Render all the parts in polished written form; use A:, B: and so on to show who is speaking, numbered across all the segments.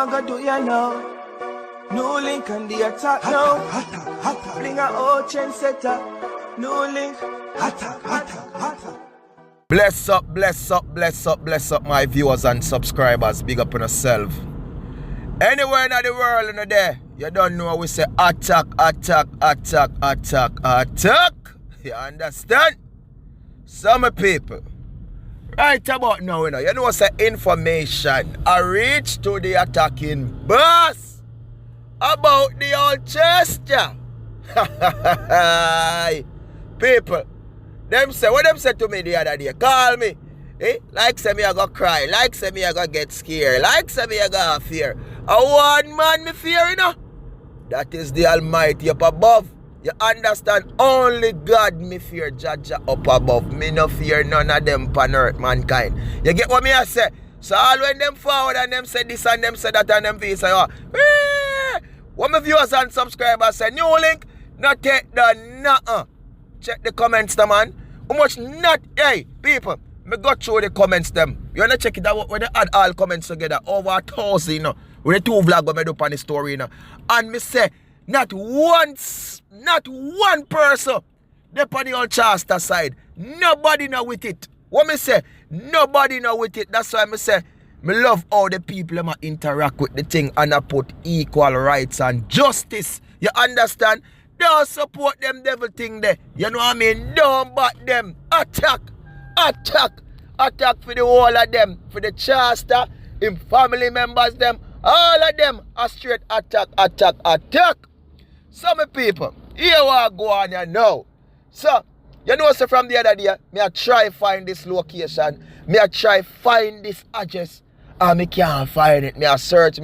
A: want to do you know? NEWLINK and the attack now. Bring a old chain setter. NEWLINK. Attack.
B: Bless up, my viewers and subscribers. Big up on yourself. Anywhere in the world in the day, you don't know we say attack. You understand? Some people. Right about now, you know what's the information? I reach to the attacking boss about the old Chester. People, them say, what them said to me the other day? Call me. Like say me I go cry, like say me I go get scared, like say me I go fear. A one man me fear, you know? That is the Almighty up above. You understand? Only God me fear, Jaja up above. Me no fear none of them pan earth mankind. You get what me I say? So all when them forward and them say this and them say that and them face say, what my viewers and subscribers say, NEWLINK, not take the nothing. Check the comments, the man. How much not? Hey, people, me go through the comments them. You wanna check it out when they add all comments together? Over 1,000, you know. With the two vlogs I made up on the story, you know. And me say, not one person they on the old CHAST0R side. Nobody know with it. What me say? Nobody know with it. That's why me say, me love how the people them interact with the thing and I put equal rights and justice. You understand? Don't support them devil thing there. You know what I mean? Don't back them. Attack for the whole of them. For the CHAST0R, him family members them. All of them are straight attack. Some people, here what go on you know. So, you know, so from the other day, me I try find this location, me I try find this address, and me can't find it. Me I search.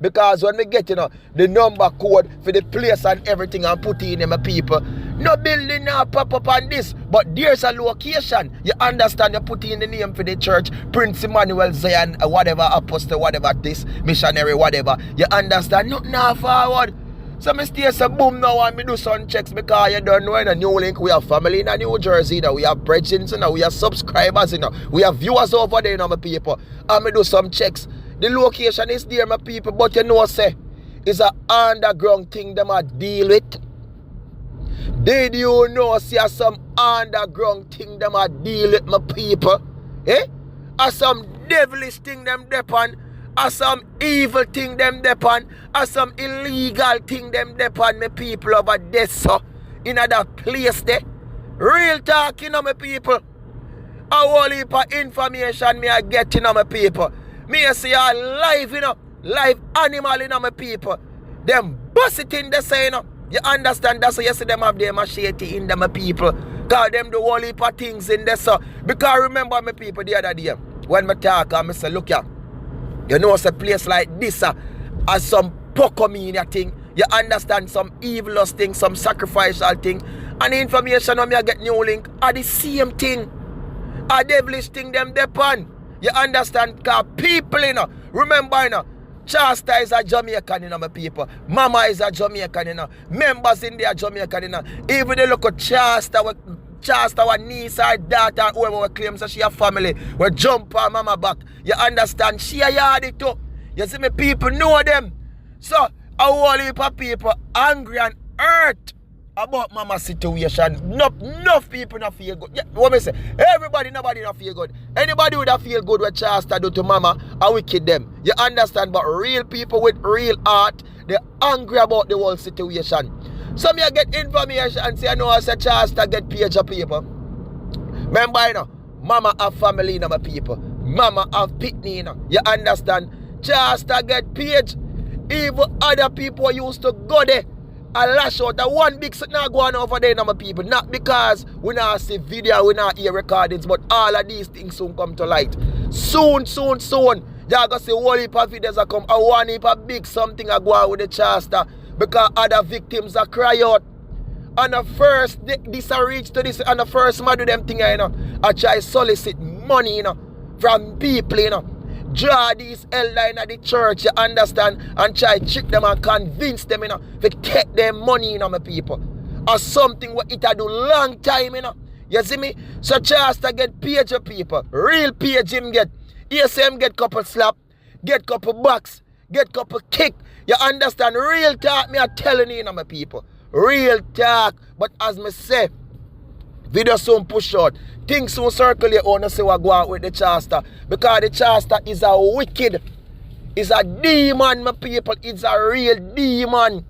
B: Because when me get, you know, the number code for the place and everything and put in my people, no building now pop up on this, but there's a location. You understand? You put in the name for the church, Prince Emmanuel Zion, whatever, apostle, whatever this, missionary, whatever. You understand? Nothing now forward. So me stay some boom now and me do some checks because you don't know in a NEWLINK we have family in a New Jersey, you know, we have brethren, you know, we have subscribers, you know, we have viewers over there, you know, my people. And me do some checks. The location is there, my people, but you know, say, it's an underground thing them I deal with. Did you know, see, some underground thing them I deal with, my people? Or some devilish thing them depend. Or some evil thing them depend, or some illegal thing them depend, my people over there, so in that place there. Real talk, you know, my people. A whole heap of information me I get, you know, my people. Me I see a live, you know, live animal, you know, my people. Them bust it in the say, you know. You understand? That's why you see them have their machete in them, my people. Cause them the whole heap of things in there, so. Because remember, my people, the other day, when I talk, I say, look here. You know, it's a place like this as some pocomania thing. You understand? Some evilous thing, some sacrificial thing. And the information on me I get NEWLINK are the same thing. A devilish thing them depend. You understand? Because people, you know, remember, you know, CHAST0R is a Jamaican, you know, my people. Mama is a Jamaican, you know. Members in there are Jamaican, you know. Even the local CHAST0R niece or daughter, whoever claims that she a family, will jump on mama back. You understand? She a yard it too. You see me, people know them. So, a whole heap of people angry and hurt about mama situation. Enough people not feel good. Yeah, what me say? Nobody not feel good. Anybody would have feel good what CHAST0R do to mama, I wicked them. You understand? But real people with real heart, they're angry about the whole situation. So me I get information and say, I know I say CHAST0R get page of people. Remember, you know, mama have family, you know, my people. Mama have pitney, you know. You understand? CHAST0R get page. Even other people used to go there and lash out. The one big thing not going over there, you know, my people. Not because we not see video, we not hear recordings, but all of these things soon come to light. Soon. You're going to see one heap of videos that come. And one heap of big something are going with the CHAST0R. Because other victims are cry out. And the first, this are reach to this, and the first man do them thing, you know, I try solicit money, you know, from people, you know. Draw these elder in the church, you understand, and try trick them and convince them, you know, to take their money, you know, my people. Or something what it a do long time, you know. You see me? So CHAST0R get page of people. Real page him get. Yes, him get couple slap. get couple bucks, get couple kick. You understand? Real talk, me are telling you, my people. Real talk. But as me say, video soon push out. Things soon circulate on say what go out with the CHAST0R. Because the CHAST0R is a wicked, is a demon, my people. It's a real demon.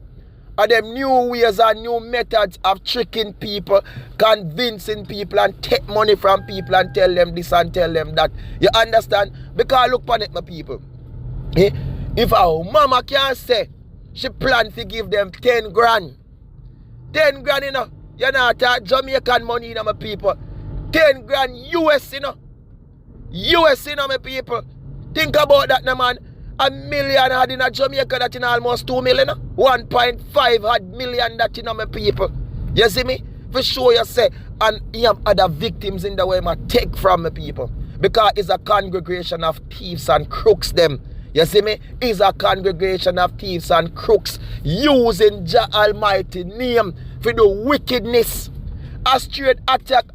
B: And them new ways and new methods of tricking people, convincing people and take money from people and tell them this and tell them that. You understand? Because look on it, my people. If our mama can say she plan to give them 10 grand. 10 grand, you know. You know, that Jamaican money, you know, my people. 10 grand US, you know. US, you know, my people. Think about that, no, man. $1 million had in a Jamaica that in almost 2 million. 1.5 had million that in my people. You see me? For sure you say. And you have other victims in the way I take from my people. Because it's a congregation of thieves and crooks them. You see me? It's a congregation of thieves and crooks using Jah Almighty name for the wickedness. A straight attack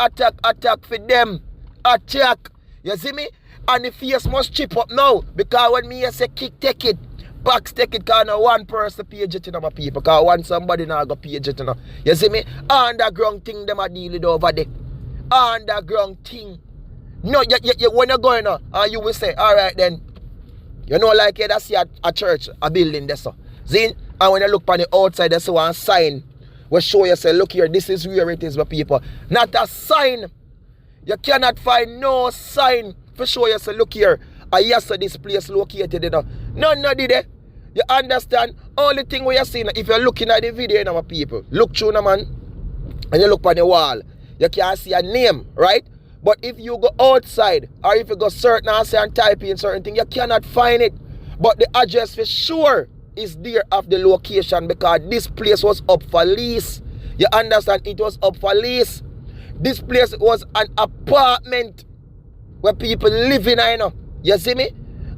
B: for them. Attack. You see me? And the face must chip up now. Because when me say kick, take it. Box, take it. Because no one person page it, you know, my people. Because one somebody now go page it, you know. You see me? Underground thing them are dealing over there. Underground thing. No, when you're going on, you will say, alright then. You know, like you see a church, a building there, so. See? And when you look on the outside, there's one sign. Will show you, say, look here, this is where it is, my people. Not a sign. You cannot find no sign. For sure, you say, look here, I yes, this place located, you know. No, did it? You understand? Only thing we are seeing, if you're looking at the video, you know, my people, look through, no, man, and you look on the wall, you can see a name, right? But if you go outside, or if you go certain answer and type in certain thing, you cannot find it. But the address for sure is there of the location, because this place was up for lease. You understand? It was up for lease. This place was an apartment where people live in, you know. You see me?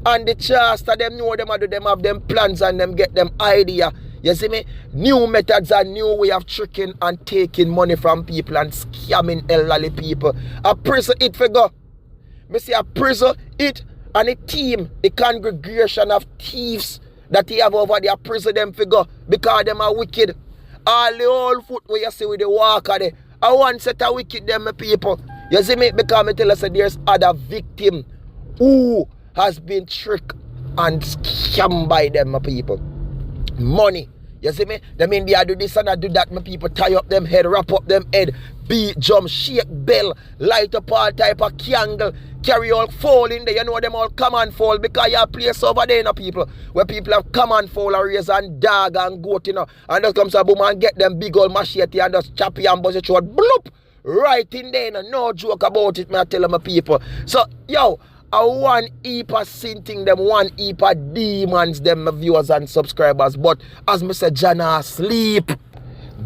B: And the CHAST0R, them know them, them have them plans and them get them idea. You see me? New methods and new way of tricking and taking money from people and scamming elderly people. A prison it for go. Me say a prison it and a team, the congregation of thieves that he have over there, prison them for go. Because them are wicked. All the old foot where you see with the walker there. I want set of wicked them people. You see me? Because I tell us that there's other victim who has been tricked and scammed by them, my people. Money. You see me? They mean they do this and I do that, my people. Tie up them head, wrap up them head, beat, jump, shake, bell, light up all type of candle, carry all fall in there. You know them all come and fall because you have place over there, you know, people. Where people have come and fall and raise and dog and goat, you know. And just comes a boom and get them big old machete and just chop you and buzz it through. Bloop! Right in there, you know. No joke about it, me I tell them, my people. So, yo, a one heap of sin thing, them one heap of demons, them my viewers and subscribers. But as me say, Jana sleep.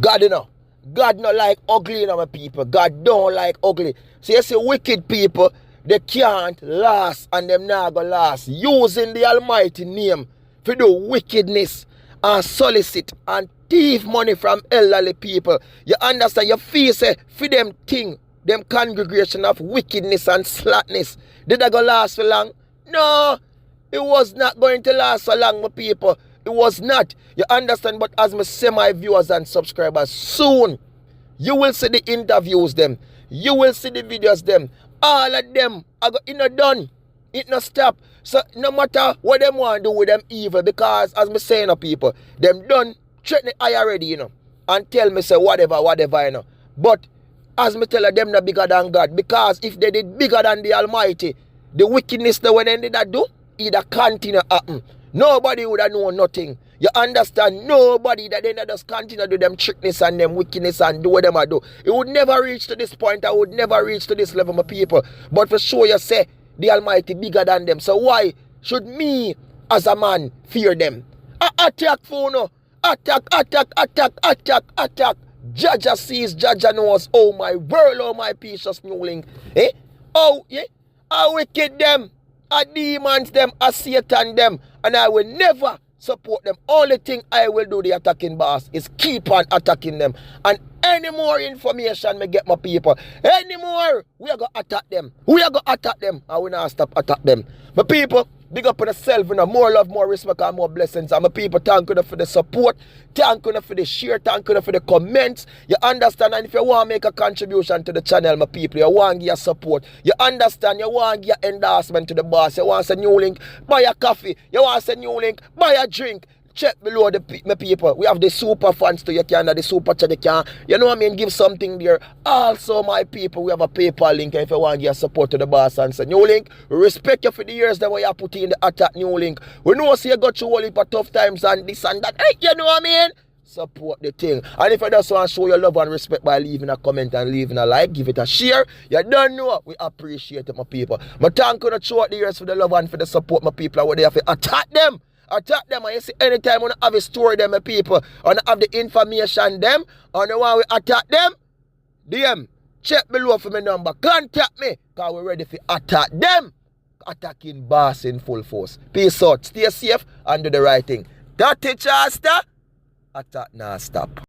B: God, you know. God not like ugly, you know, my people. God don't like ugly. So you see wicked people, they can't last and them not gonna last. Using the Almighty name for do wickedness and solicit and thief money from elderly people. You understand? You feel say for them thing, them congregation of wickedness and slackness. Did that go last for long? No, it was not going to last so long, my people. It was not. You understand? But as my semi-viewers and subscribers, soon you will see the interviews them. You will see the videos them. All of them are not done. It not stop. So no matter what them want to do with them evil, because as me saying to people, them done threaten I already, you know, and tell me say whatever, you know. But as me tell them not bigger than God, because if they did bigger than the Almighty, the wickedness that when they did that do, either continue happen. Nobody would have known nothing. You understand? Nobody that they just continue to do them trickness and them wickedness and do what them do. It would never reach to this point. I would never reach to this level, my people. But for sure you say the Almighty bigger than them. So why should me as a man fear them? Attack phone. Attack. Jaja sees, Jaja knows. Oh my world, oh my precious NEWLINK. Oh yeah. I wicked them. I demons them. I Satan them. And I will never support them. Only thing I will do, the attacking boss, is keep on attacking them. And any more information me get, my people, any more, we are going to attack them. We are going to attack them. And we not stop attack them. But people, Big up on yourself, you know. More love, more respect, and more blessings. And my people, thank you for the support. Thank you for the share. Thank you for the comments. You understand? And if you want to make a contribution to the channel, my people, you want to give your support. You understand? You want to give your endorsement to the boss. You want to say NEWLINK, buy a coffee. You want to say NEWLINK, buy a drink. Check below my people. We have the super fans too. You can, the super chat, you can. You know what I mean? Give something there. Also, my people, we have a PayPal link if you want to give support to the boss and say NEWLINK. We respect you for the years that we are putting in the attack NEWLINK. We know see you got through all heap of tough times and this and that. Hey, you know what I mean? Support the thing. And if you just want to show your love and respect by leaving a comment and leaving a like, give it a share. You don't know. We appreciate it, my people. My thank you throughout the years for the love and for the support, my people. And what they have to attack them. Attack them, and you see anytime when I have a story them, my people, and I have the information them, and the one we attack them, DM, check below for my number, contact me, because we're ready to attack them. Attacking boss in full force. Peace out, stay safe, and do the right thing. That teacher, attack now stop.